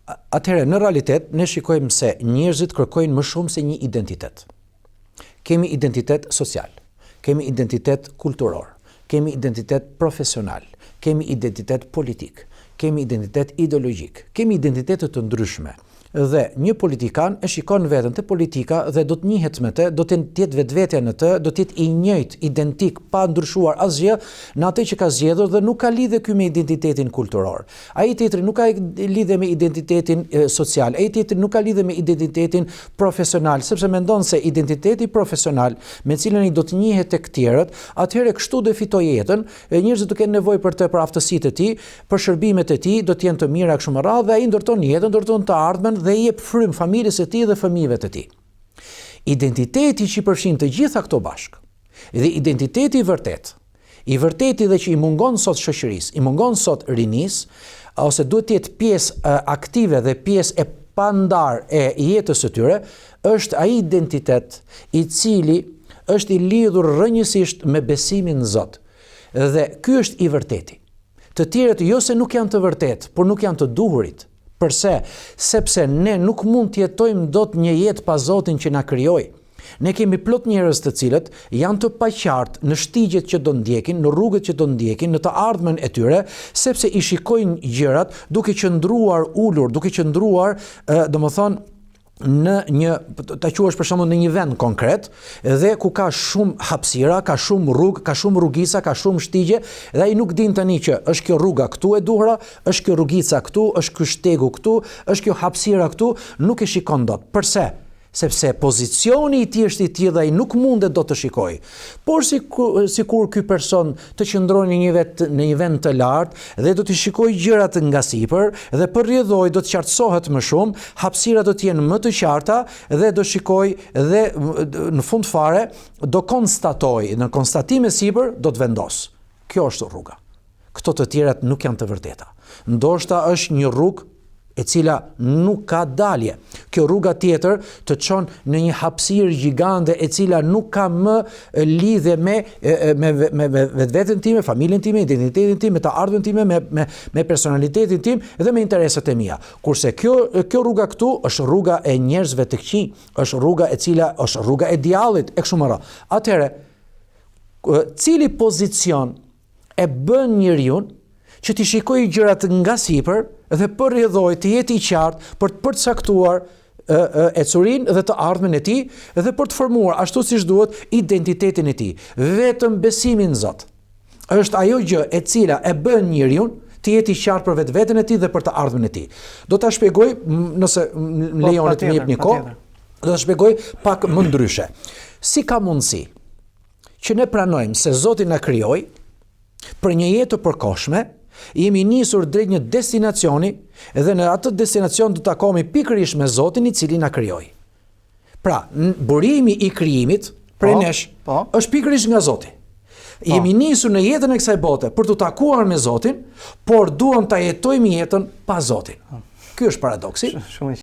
Atëherë, në realitet, ne shikojmë se njerëzit kërkojnë më shumë se një identitet. Kemi identitet social, kemi identitet kulturor, kemi identitet profesional, kemi identitet politik, kemi identitet ideologjik, kemi identitetet të ndryshme. Dhe një politikan e shikon veten te politika dhe do të njihet me të, do të jetë vetvetja në të, do të jetë i njëjtë, identik, pa ndryshuar asgjë në atë që ka zgjedhur dhe nuk ka lidhje ky me identitetin kulturor. Ai tjetri nuk ka lidhje me identitetin social, ai tjetri nuk ka lidhje me identitetin profesional, sepse mendon se identiteti profesional me cilën i do të njihet tek tjerët, atëherë kështu do fitoj jetën, njerëzit do kenë nevojë për të, për aftësitë e tij, për shërbimet e tij, do të jenë të mira kështu me radhë dhe ai ndërton jetën, ndërton të ardhmen dhe i jep frym familjes së tij dhe fëmijëve të tij. Identiteti që i përfshin të gjitha këto bashk, dhe identiteti i vërteti dhe që i mungon sot shoqërisë, i mungon sot rinisë, ose duhet të jetë pjesë aktive dhe pjesë e pandar e jetës së tyre, është ai identitet i cili është i lidhur rrënjësisht me besimin në Zot. Dhe ky është i vërteti. Të tjerët jo se nuk janë të vërtet, por nuk janë të duhurit. Përse? Sepse ne nuk mund të jetojmë dot një jetë pa Zotin që na krijoi. Ne kemi plot njerëz të cilët janë të paqartë në shtigjet që do ndjekin, në rrugët që do ndjekin, në të ardhmen e tyre, sepse i shikojnë gjërat duke qëndruar ulur, duke qëndruar, domethënë në një, ta quash për shembull në një vend konkret, dhe ku ka shumë hapësira, ka shumë rrugë, ka shumë rrugica, ka shumë shtigje, dhe ai nuk din tani që është kjo rruga këtu e duhura, është kjo rrugica këtu, është ky shtegu këtu, është kjo hapësira këtu, nuk e shikon dot. Përse? Sepse pozicioni i tij është i tillë dhe ai nuk mundet dot të shikojë. Por sikur ky person të qëndron në një vend të lartë dhe do të shikojë gjërat nga sipër dhe për rrjedhoj do të qartësohet më shumë, hapësirat do të jenë më të qarta dhe do shikojë dhe në fund fare do konstatojë, në konstatime sipër do të vendos. Kjo është rruga. Këto të tjerat nuk janë të vërteta. Ndoshta është një rrugë e cila nuk ka dalje. Kjo rruga tjetër të çon në një hapësirë gjigande e cila nuk ka më lidhje me vetveten time, familjen time, identitetin tim, me të ardhmen time, me personalitetin tim dhe me interesat e mia. Kurse kjo rruga këtu është rruga e njerëzve të këqij, është rruga e cila është rruga e djallit e kështu me radhë. Atëherë, cili pozicion e bën njeriu që t'i shikojë gjërat nga sipër dhe për rrjedhoj të jetë i qartë për të përcaktuar ecurinë dhe të ardhmen e tij dhe për të formuar ashtu siç duhet identitetin e tij. Vetëm besimi në Zot është ajo gjë e cila e bën njeriu të jetë i qartë për vetveten e tij dhe për të ardhmen e tij. Do ta shpjegoj, nëse më lejoni të më jepni kohë, do ta shpjegoj pak më ndryshe. Si ka mundësi që ne pranojmë se Zoti na krijoi për një jetë të përkohshme, jemi nisur drejt një destinacioni dhe në atë destinacion do të takohemi pikërisht me Zotin i cili na krijoi. Pra, burimi i krijimit prej nesh është pikërisht nga Zoti. Jemi nisur në jetën e kësaj bote për të takuar me Zotin, por duam ta jetojmë jetën pa Zotin. Ky është paradoksi.